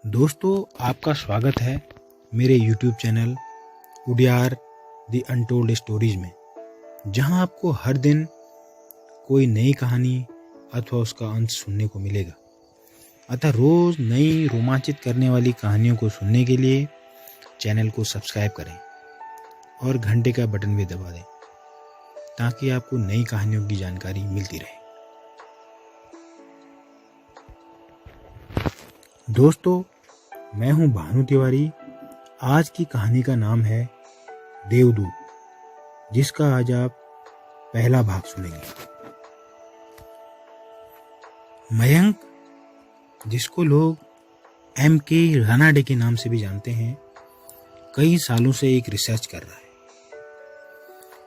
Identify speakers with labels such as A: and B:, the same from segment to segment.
A: दोस्तों, आपका स्वागत है मेरे YouTube channel Udiyar the untold stories में, जहां आपको हर दिन कोई नई कहानी अथवा उसका अंत सुनने को मिलेगा। अतः रोज नई रोमांचित करने वाली कहानियों को सुनने के लिए चैनल को सब्सक्राइब करें और घंटे का बटन भी दबा दें, ताकि आपको नई कहानियों की जानकारी मिलती रहे। दोस्तों, मैं हूं भानु तिवारी। आज की कहानी का नाम है देवदूत, जिसका आज आप पहला भाग सुनेंगे। मयंक, जिसको लोग M.K. रानाडे के नाम से भी जानते हैं, कई सालों से एक रिसर्च कर रहा है।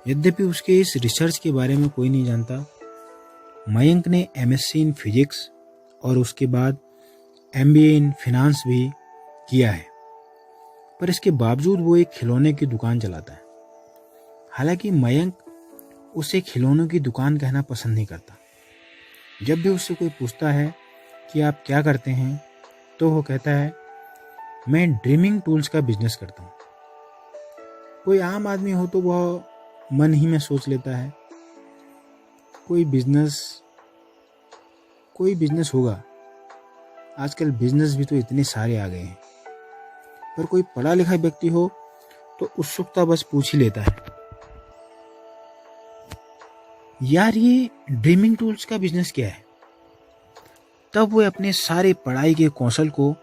A: यद्यपि उसके इस रिसर्च के बारे में कोई नहीं जानता। मयंक ने MSc इन फिजिक्स और उसके बाद MBA इन फिनांस भी किया है, पर इसके बावजूद वो एक खिलौने की दुकान चलाता है। हालांकि मयंक उसे खिलौनों की दुकान कहना पसंद नहीं करता। जब भी उससे कोई पूछता है कि आप क्या करते हैं, तो वो कहता है, मैं ड्रीमिंग टूल्स का बिजनेस करता हूँ। कोई आम आदमी हो तो वह मन ही में सोच लेता है कोई बिजनेस होगा। आजकल बिजनेस भी तो इतने सारे आ गए हैं। पर कोई पढ़ा लिखा व्यक्ति हो तो उत्सुकता बस पूछ ही लेता है, यार ये ड्रीमिंग टूल्स का बिजनेस क्या है। तब वो अपने सारे पढ़ाई के कौशल को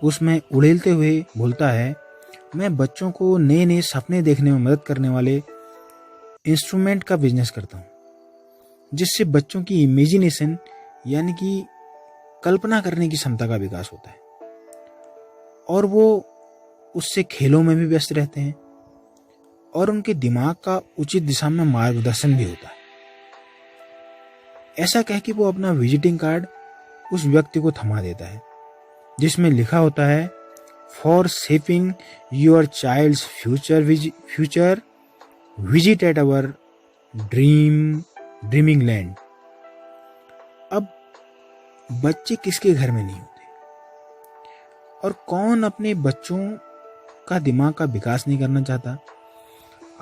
A: उसमें उड़ेलते हुए बोलता है, मैं बच्चों को नए नए सपने देखने में मदद करने वाले इंस्ट्रूमेंट का बिजनेस करता हूँ, जिससे बच्चों की इमेजिनेशन यानी कि कल्पना करने की क्षमता का विकास होता है और वो उससे खेलों में भी व्यस्त रहते हैं और उनके दिमाग का उचित दिशा में मार्गदर्शन भी होता है। ऐसा कह के वो अपना विजिटिंग कार्ड उस व्यक्ति को थमा देता है, जिसमें लिखा होता है, for shaping your child's future visit at our dreaming land. अब बच्चे किसके घर में नहीं होते और कौन अपने बच्चों का दिमाग का विकास नहीं करना चाहता।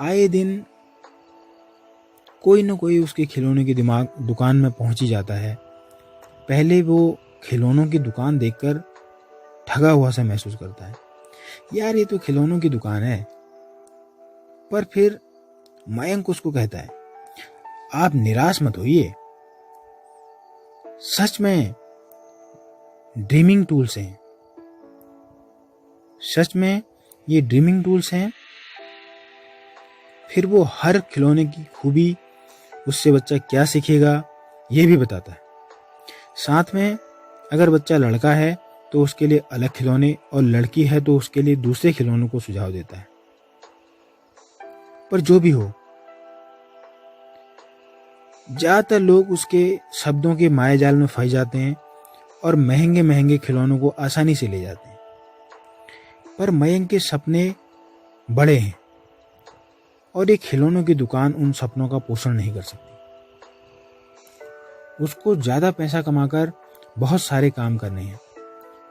A: आए दिन कोई न कोई उसके खिलौने की दुकान में पहुंच ही जाता है। पहले वो खिलौनों की दुकान देखकर ठगा हुआ सा महसूस करता है, यार ये तो खिलौनों की दुकान है। पर फिर मयंक उसको कहता है, आप निराश मत होइए, सच में ड्रीमिंग टूल्स हैं। सच में ये ड्रीमिंग टूल्स हैं। फिर वो हर खिलौने की खूबी, उससे बच्चा क्या सीखेगा, ये भी बताता है। साथ में अगर बच्चा लड़का है तो उसके लिए अलग खिलौने और लड़की है तो उसके लिए दूसरे खिलौनों को सुझाव देता है। पर जो भी हो, ज्यादातर लोग उसके शब्दों के मायाजाल में फंस जाते हैं और महंगे महंगे खिलौनों को आसानी से ले जाते हैं। पर मयंक के सपने बड़े हैं और एक खिलौनों की दुकान उन सपनों का पोषण नहीं कर सकती। उसको ज्यादा पैसा कमाकर बहुत सारे काम करने हैं,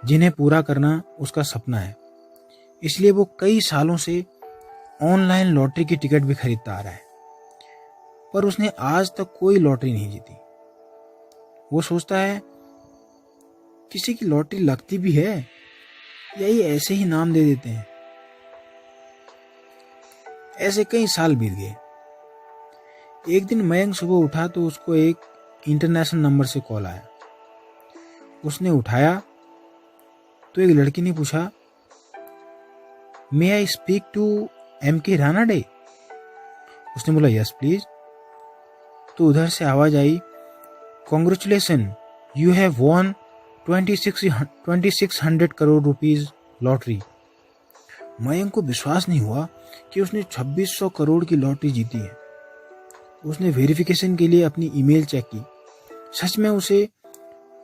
A: जिन्हें पूरा करना उसका सपना है। इसलिए वो कई सालों से ऑनलाइन लॉटरी की टिकट भी खरीदता आ रहा है, पर उसने आज तक कोई लॉटरी नहीं जीती। वो सोचता है, किसी की लॉटरी लगती भी है या ये ऐसे ही नाम दे देते हैं। ऐसे कई साल बीत गए। एक दिन मयंक सुबह उठा तो उसको एक इंटरनेशनल नंबर से कॉल आया। उसने उठाया तो एक लड़की ने पूछा, may I speak to M.K. Ranade. उसने बोला, यस प्लीज। तो उधर से आवाज आई, congratulation, you have won 2600 crore rupees lottery. Mayank को विश्वास नहीं हुआ कि उसने 2600 करोड़ की लॉटरी जीती है। उसने वेरिफिकेशन के लिए अपनी ईमेल चेक की। सच में उसे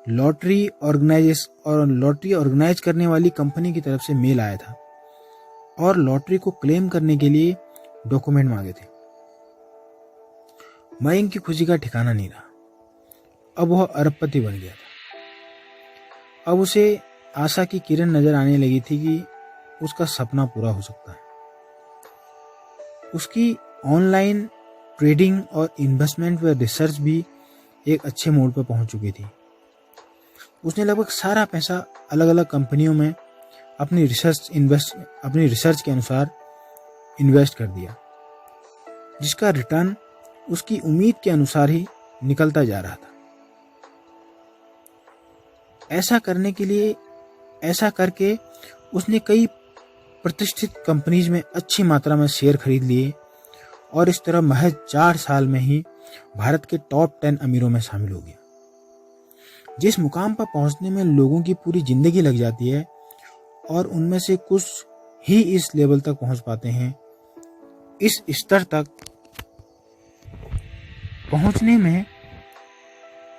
A: लॉटरी ऑर्गेनाइज करने वाली कंपनी की तरफ से मेल आया था और लॉटरी को क्लेम करने के लिए डॉक्यूमेंट मांगे थे। मयंक की खुशी का ठिकाना नहीं रहा। अब वह अरबपति बन गया था। अब उसे आशा की किरण नजर आने लगी थी कि उसका सपना पूरा हो सकता है। उसकी ऑनलाइन ट्रेडिंग और इन्वेस्टमेंट व रिसर्च भी एक अच्छे मोड़ पर पहुंच चुकी थी। उसने लगभग सारा पैसा अलग अलग कंपनियों में अपनी रिसर्च के अनुसार इन्वेस्ट कर दिया, जिसका रिटर्न उसकी उम्मीद के अनुसार ही निकलता जा रहा था। ऐसा करके उसने कई प्रतिष्ठित कंपनीज में अच्छी मात्रा में शेयर खरीद लिए और इस तरह महज 4 साल में ही भारत के टॉप 10 अमीरों में शामिल हो गया। जिस मुकाम पर पहुंचने में लोगों की पूरी जिंदगी लग जाती है और उनमें से कुछ ही इस लेवल तक पहुंच पाते हैं, इस स्तर तक पहुंचने में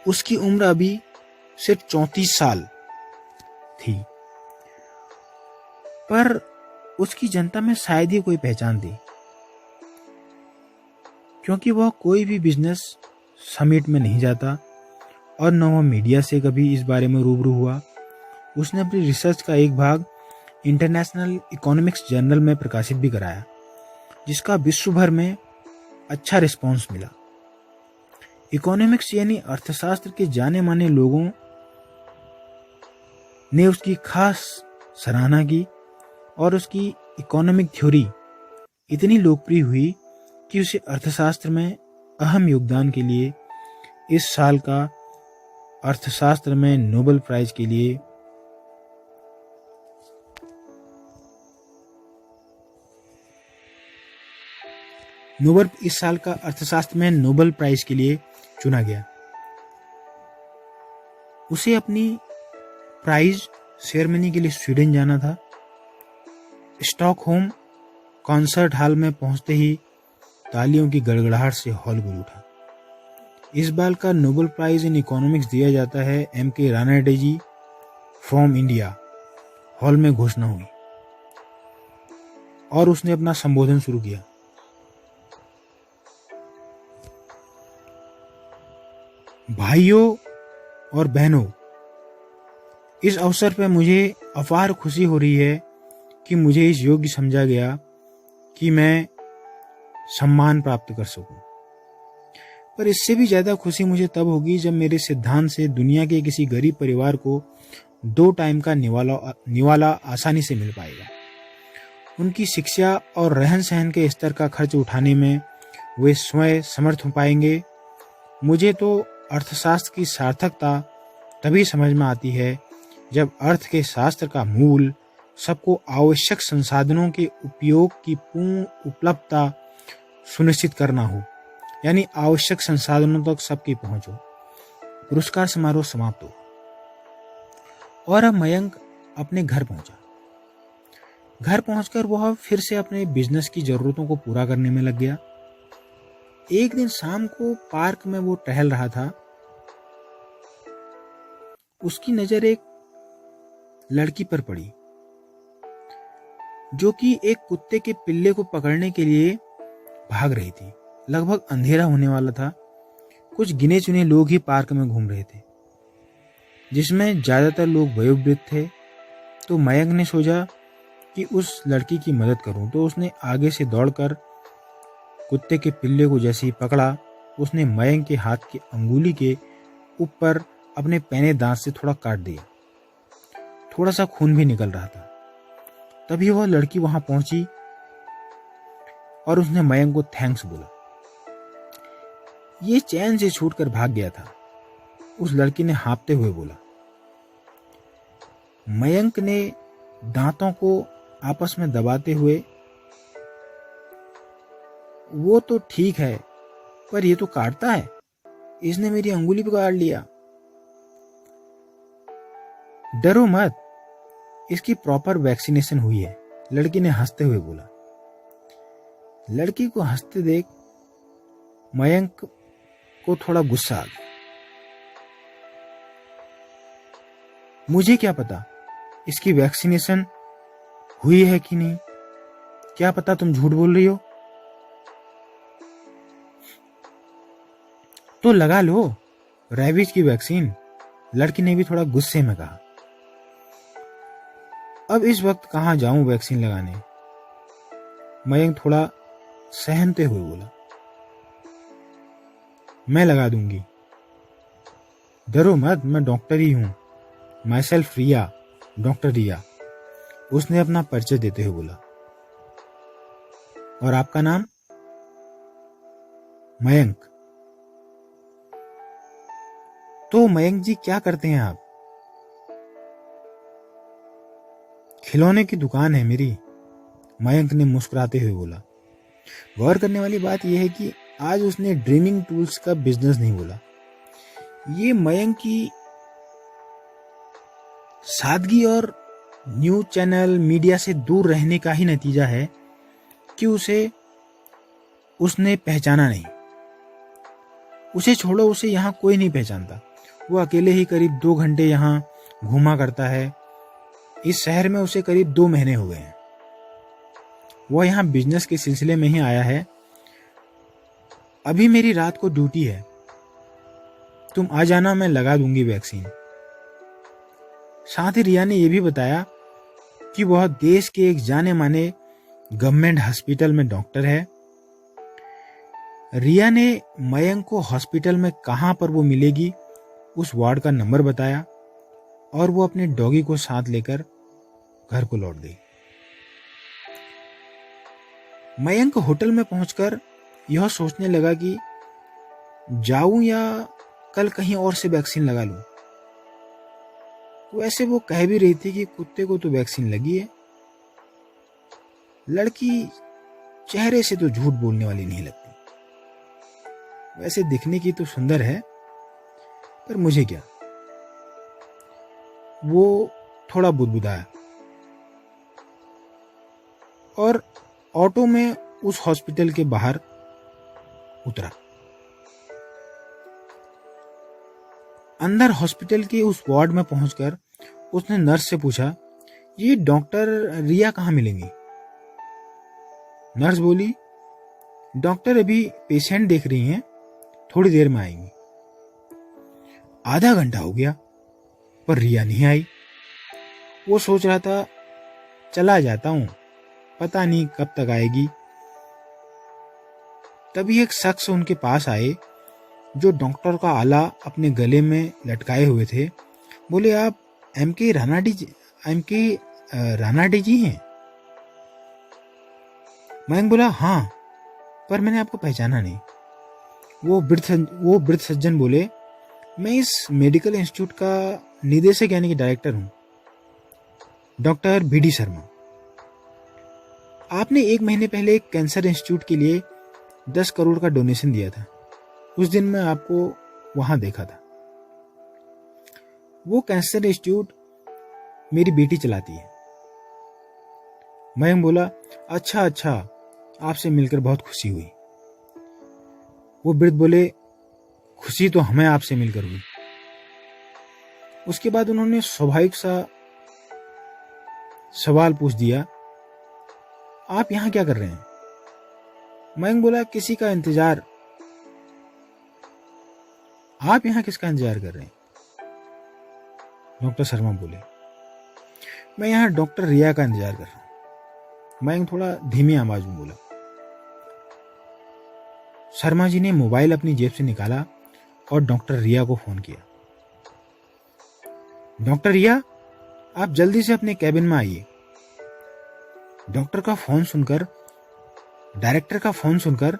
A: उसकी उम्र अभी सिर्फ 34 साल थी। पर उसकी जनता में शायद ही कोई पहचान थी, क्योंकि वह कोई भी बिजनेस समिट में नहीं जाता और न वह मीडिया से कभी इस बारे में रूबरू हुआ। उसने अपनी रिसर्च का एक भाग इंटरनेशनल इकोनॉमिक्स जर्नल में प्रकाशित भी कराया, जिसका विश्व भर में अच्छा रिस्पॉन्स मिला। इकोनॉमिक्स यानी अर्थशास्त्र के जाने माने लोगों ने उसकी खास सराहना की और उसकी इकोनॉमिक थ्योरी इतनी लोकप्रिय हुई कि उसे अर्थशास्त्र में अहम योगदान के लिए इस साल का अर्थशास्त्र में नोबेल प्राइज के लिए नोबेल प्राइज के लिए चुना गया। उसे अपनी प्राइज सेरेमनी के लिए स्वीडन जाना था। स्टॉकहोम कॉन्सर्ट हॉल में पहुंचते ही तालियों की गड़गड़ाहट से हॉल गुल उठा। इस बार का नोबेल प्राइज इन इकोनॉमिक्स दिया जाता है M.K. Ranade ji from India, hall में घोषणा हुई और उसने अपना संबोधन शुरू किया। भाइयों और बहनों, इस अवसर पर मुझे अपार खुशी हो रही है कि मुझे इस योग्य समझा गया कि मैं सम्मान प्राप्त कर सकूं। पर इससे भी ज्यादा खुशी मुझे तब होगी जब मेरे सिद्धांत से दुनिया के किसी गरीब परिवार को 2 टाइम का निवाला आसानी से मिल पाएगा। उनकी शिक्षा और रहन सहन के स्तर का खर्च उठाने में वे स्वयं समर्थ हो पाएंगे। मुझे तो अर्थशास्त्र की सार्थकता तभी समझ में आती है जब अर्थ के शास्त्र का मूल सबको आवश्यक संसाधनों के उपयोग की पूर्ण उपलब्धता सुनिश्चित करना हो, यानी आवश्यक संसाधनों तक सबकी पहुंच हो। पुरस्कार समारोह समाप्त हो और अब मयंक अपने घर पहुंचा। घर पहुंचकर वह फिर से अपने बिजनेस की जरूरतों को पूरा करने में लग गया। एक दिन शाम को पार्क में वो टहल रहा था। उसकी नजर एक लड़की पर पड़ी जो कि एक कुत्ते के पिल्ले को पकड़ने के लिए भाग रही थी। लगभग अंधेरा होने वाला था। कुछ गिने चुने लोग ही पार्क में घूम रहे थे, जिसमें ज्यादातर लोग वयोवृद्ध थे। तो मयंक ने सोचा कि उस लड़की की मदद करूं, तो उसने आगे से दौड़कर कुत्ते के पिल्ले को जैसे ही पकड़ा, उसने मयंक के हाथ की अंगुली के ऊपर अपने पैने दांत से थोड़ा काट दिया। थोड़ा सा खून भी निकल रहा था। तभी वह लड़की वहां पहुंची और उसने मयंक को थैंक्स बोला। ये चैन से छूटकर भाग गया था, उस लड़की ने हाँफते हुए बोला। मयंक ने दांतों को आपस में दबाते हुए, वो तो ठीक है, पर ये तो काटता है, इसने मेरी अंगुली पकड़ लिया। डरो मत, इसकी प्रॉपर वैक्सीनेशन हुई है, लड़की ने हंसते हुए बोला। लड़की को हंसते देख मयंक को थोड़ा गुस्सा आ गया। मुझे क्या पता इसकी वैक्सीनेशन हुई है कि नहीं, क्या पता तुम झूठ बोल रही हो। तो लगा लो रेबीज की वैक्सीन, लड़की ने भी थोड़ा गुस्से में कहा। अब इस वक्त कहाँ जाऊं वैक्सीन लगाने? मयंक थोड़ा सहमते हुए बोला, मैं लगा दूंगी। डरो मत, मैं डॉक्टर ही हूं। माई सेल्फ रिया, डॉक्टर रिया, उसने अपना परिचय देते हुए बोला। और आपका नाम? मयंक। तो मयंक जी क्या करते हैं आप? खिलौने की दुकान है मेरी, मयंक ने मुस्कुराते हुए बोला। गौर करने वाली बात यह है कि आज उसने ड्रीमिंग टूल्स का बिजनेस नहीं बोला। ये मयंक की सादगी और न्यूज चैनल मीडिया से दूर रहने का ही नतीजा है कि उसने पहचाना नहीं। उसे छोड़ो, उसे यहाँ कोई नहीं पहचानता। वो अकेले ही करीब 2 घंटे यहाँ घूमा करता है। इस शहर में उसे करीब 2 महीने हो गए हैं। वह यहाँ बिजनेस के सिलसिले में ही आया है। अभी मेरी रात को ड्यूटी है, तुम आ जाना, मैं लगा दूंगी वैक्सीन। साथ ही रिया ने यह भी बताया कि वह देश के एक जाने माने गवर्नमेंट हॉस्पिटल में डॉक्टर है। रिया ने मयंक को हॉस्पिटल में कहां पर वो मिलेगी उस वार्ड का नंबर बताया और वो अपने डॉगी को साथ लेकर घर को लौट गई। मयंक होटल में पहुंचकर यह सोचने लगा कि जाऊं या कल कहीं और से वैक्सीन लगा लूं। वैसे वो कह भी रही थी कि कुत्ते को तो वैक्सीन लगी है। लड़की चेहरे से तो झूठ बोलने वाली नहीं लगती। वैसे दिखने की तो सुंदर है, पर मुझे क्या। वो थोड़ा बुदबुदाया और ऑटो में उस हॉस्पिटल के बाहर उतरा। अंदर हॉस्पिटल के उस वार्ड में पहुंचकर उसने नर्स से पूछा, ये डॉक्टर रिया कहाँ मिलेंगी? नर्स बोली, डॉक्टर अभी पेशेंट देख रही हैं, थोड़ी देर में आएंगी। आधा घंटा हो गया पर रिया नहीं आई। वो सोच रहा था चला जाता हूं, पता नहीं कब तक आएगी। तभी एक शख्स उनके पास आए जो डॉक्टर का आला अपने गले में लटकाए हुए थे। बोले, आप एम के रानाडे जी हैं? मयंक बोला, हाँ, पर मैंने आपको पहचाना नहीं। वो वृद्ध सज्जन बोले, मैं इस मेडिकल इंस्टीट्यूट का निदेशक यानी कि डायरेक्टर हूं, डॉक्टर बीडी शर्मा। आपने 1 महीने पहले एक कैंसर इंस्टीट्यूट के लिए 10 करोड़ का डोनेशन दिया था। उस दिन मैं आपको वहां देखा था। वो कैंसर इंस्टीट्यूट मेरी बेटी चलाती है। मयंक बोला, अच्छा, आपसे मिलकर बहुत खुशी हुई। वो वृद्ध बोले, खुशी तो हमें आपसे मिलकर हुई। उसके बाद उन्होंने स्वाभाविक सा सवाल पूछ दिया, आप यहां क्या कर रहे हैं? मयंक बोला, किसी का इंतजार। आप यहां किसका इंतजार कर रहे हैं? डॉक्टर शर्मा बोले, मैं यहां डॉक्टर रिया का इंतजार कर रहा हूं। मयंक थोड़ा धीमी आवाज में बोला। शर्मा जी ने मोबाइल अपनी जेब से निकाला और डॉक्टर रिया को फोन किया। डॉक्टर रिया, आप जल्दी से अपने कैबिन में आइए। डायरेक्टर का फोन सुनकर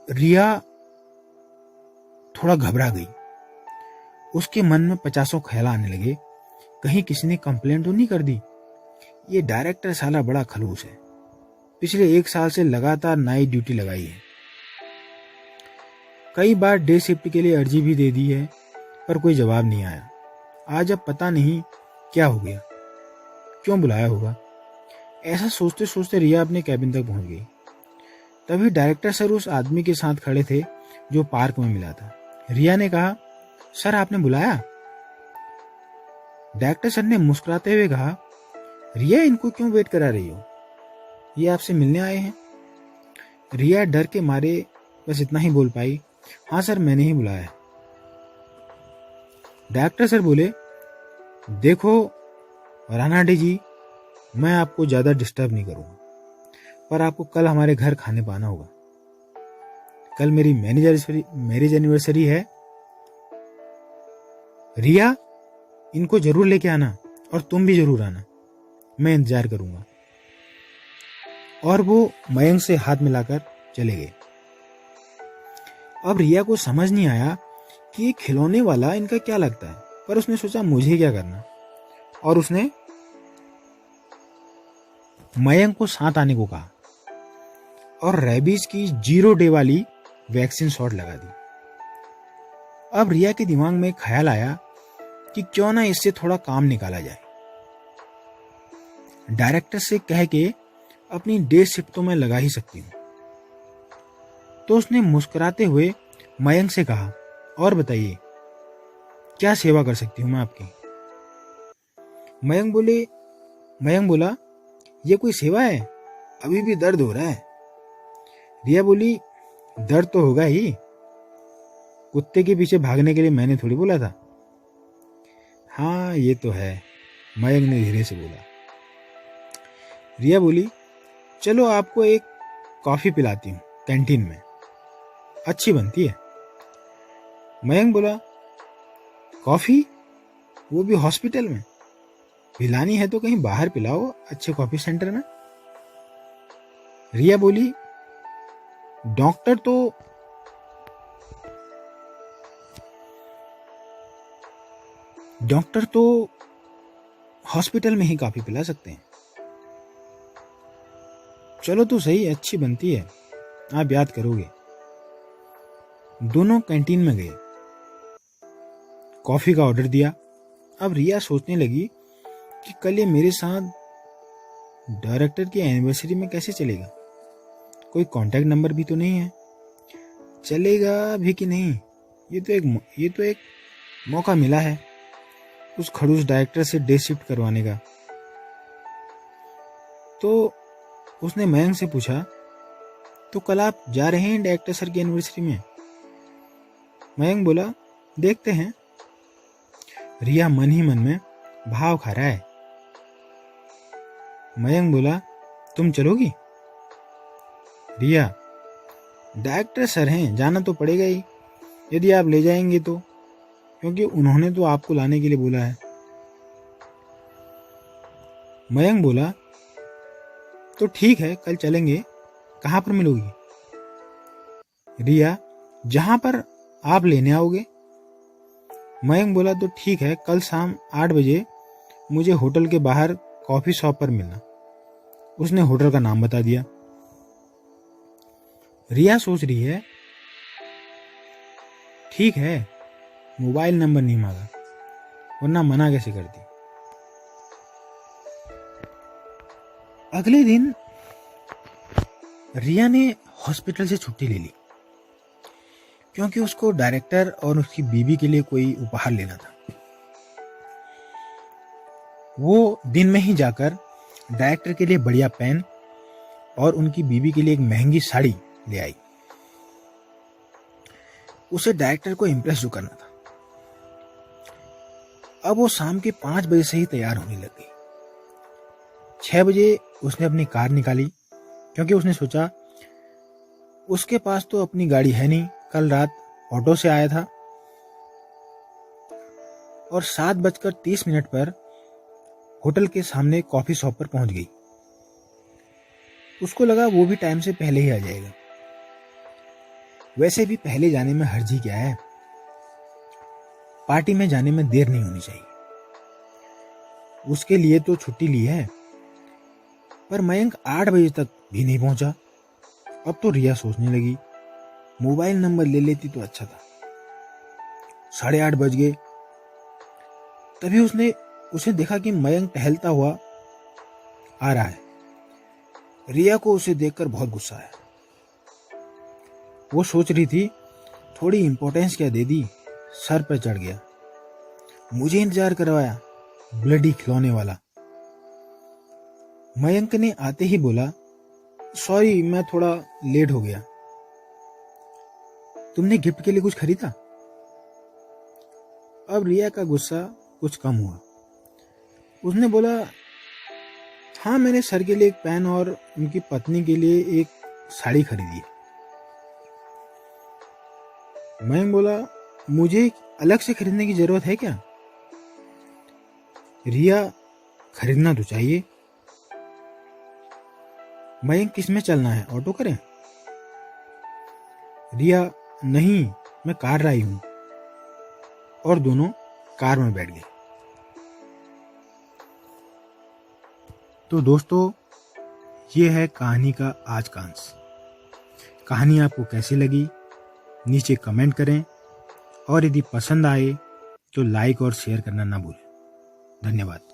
A: रिया थोड़ा घबरा गई। उसके मन में 50 ख्याल आने लगे। कहीं किसी ने कंप्लेंट तो नहीं कर दी? ये डायरेक्टर साला बड़ा खलूस है, पिछले 1 साल से लगातार नाइट ड्यूटी लगाई है। कई बार डे शिफ्ट के लिए अर्जी भी दे दी है, पर कोई जवाब नहीं आया। आज अब पता नहीं क्या हो गया, क्यों बुलाया होगा। ऐसा सोचते सोचते रिया अपने कैबिन तक पहुंच गई। तभी डायरेक्टर सर उस आदमी के साथ खड़े थे जो पार्क में मिला था। रिया ने कहा, सर आपने बुलाया? डायरेक्टर सर ने मुस्कुराते हुए कहा, रिया, इनको क्यों वेट करा रही हो? ये आपसे मिलने आए हैं। रिया डर के मारे बस इतना ही बोल पाई, हाँ सर, मैंने ही बुलाया। डायरेक्टर सर बोले, देखो, रानाडे जी, मैं आपको ज़्यादा डिस्टर्ब नहीं करूँगा, पर आपको कल हमारे घर खाने पाना होगा। कल मेरी मैरिज एनिवर्सरी है। रिया, इनको जरूर लेके आना और तुम भी जरूर आना, मैं इंतजार करूंगा। और वो मयंक से हाथ मिलाकर चले गए। अब रिया को समझ नहीं आया कि ये खिलौने वाला इनका क्या लगता है, पर उसने सोचा मुझे क्या करना, और उसने मयंक को साथ आने को कहा और रेबीज की 0 डे वाली वैक्सीन शॉट लगा दी। अब रिया के दिमाग में ख्याल आया कि क्यों ना इससे थोड़ा काम निकाला जाए। डायरेक्टर से कह के अपनी डे शिफ्ट तो मैं लगा ही सकती हूँ। तो उसने मुस्कुराते हुए मयंक से कहा, और बताइए क्या सेवा कर सकती हूँ मैं आपकी। मयंक बोला, ये कोई सेवा है? अभी भी दर्द हो रहा है। रिया बोली, दर्द तो होगा ही, कुत्ते के पीछे भागने के लिए मैंने थोड़ी बोला था। हाँ ये तो है, मयंक ने धीरे से बोला। रिया बोली, चलो आपको एक कॉफी पिलाती हूँ कैंटीन में, अच्छी बनती है। मयंक बोला, कॉफी? वो भी हॉस्पिटल में? पिलानी है तो कहीं बाहर पिलाओ, अच्छे कॉफी सेंटर में। रिया बोली, डॉक्टर तो हॉस्पिटल में ही कॉफी पिला सकते हैं। चलो तो सही, अच्छी बनती है, आप याद करोगे। दोनों कैंटीन में गए, कॉफी का ऑर्डर दिया। अब रिया सोचने लगी कि कल ये मेरे साथ डायरेक्टर की एनिवर्सरी में कैसे चलेगा, कोई कांटेक्ट नंबर भी तो नहीं है, चलेगा भी कि नहीं। ये तो एक मौका मिला है उस खड़ूस डायरेक्टर से डे शिफ्ट करवाने का। तो उसने मयंक से पूछा, तो कल आप जा रहे हैं डायरेक्टर सर की एनिवर्सरी में? मयंक बोला, देखते हैं। रिया मन ही मन में भाव खा रहा है। मयंक बोला, तुम चलोगी? रिया, डायरेक्टर सर हैं, जाना तो पड़ेगा ही, यदि आप ले जाएंगे तो, क्योंकि उन्होंने तो आपको लाने के लिए बोला है। मयंक बोला, तो ठीक है, कल चलेंगे, कहाँ पर मिलोगी? रिया, जहां पर आप लेने आओगे। मयंक बोला, तो ठीक है, कल शाम 8 बजे मुझे होटल के बाहर कॉफी शॉप पर मिलना। उसने होटल का नाम बता दिया। रिया सोच रही है, ठीक है, मोबाइल नंबर नहीं मांगा, वरना मना कैसे करती। अगले दिन रिया ने हॉस्पिटल से छुट्टी ले ली, क्योंकि उसको डायरेक्टर और उसकी बीवी के लिए कोई उपहार लेना था। वो दिन में ही जाकर डायरेक्टर के लिए बढ़िया पेन और उनकी बीवी के लिए एक महंगी साड़ी ले आई। उसे डायरेक्टर को इम्प्रेस जो करना था। अब वो शाम के 5 बजे से ही तैयार होने लग गई। 6 बजे उसने अपनी कार निकाली, क्योंकि उसने सोचा उसके पास तो अपनी गाड़ी है नहीं, कल रात ऑटो से आया था। और 7:30 पर होटल के सामने कॉफी शॉप पर पहुंच गई। उसको लगा वो भी टाइम से पहले ही आ जाएगा। वैसे भी पहले जाने में हर्जी क्या है, पार्टी में जाने में देर नहीं होनी चाहिए, उसके लिए तो छुट्टी ली है। पर मयंक 8 बजे तक भी नहीं पहुंचा। अब तो रिया सोचने लगी, मोबाइल नंबर ले लेती तो अच्छा था। 8:30 बज गए। तभी उसने देखा कि मयंक टहलता हुआ आ रहा है। रिया को उसे देखकर बहुत गुस्सा आया। वो सोच रही थी, थोड़ी इंपॉर्टेंस क्या दे दी, सर पर चढ़ गया, मुझे इंतजार करवाया, ब्लडी खिलौने वाला। मयंक ने आते ही बोला, सॉरी मैं थोड़ा लेट हो गया। तुमने गिफ्ट के लिए कुछ खरीदा? अब रिया का गुस्सा कुछ कम हुआ। उसने बोला, हाँ मैंने सर के लिए एक पेन और उनकी पत्नी के लिए एक साड़ी खरीदी है। मयंक बोला, मुझे अलग से खरीदने की जरूरत है क्या? रिया, खरीदना तो चाहिए। मयंक, किसमें चलना है, ऑटो करें? रिया, नहीं, मैं कार लाई हूं। और दोनों कार में बैठ गए। तो दोस्तों, ये है कहानी का आज का अंश। कहानी आपको कैसी लगी नीचे कमेंट करें, और यदि पसंद आए तो लाइक और शेयर करना ना भूलें। धन्यवाद।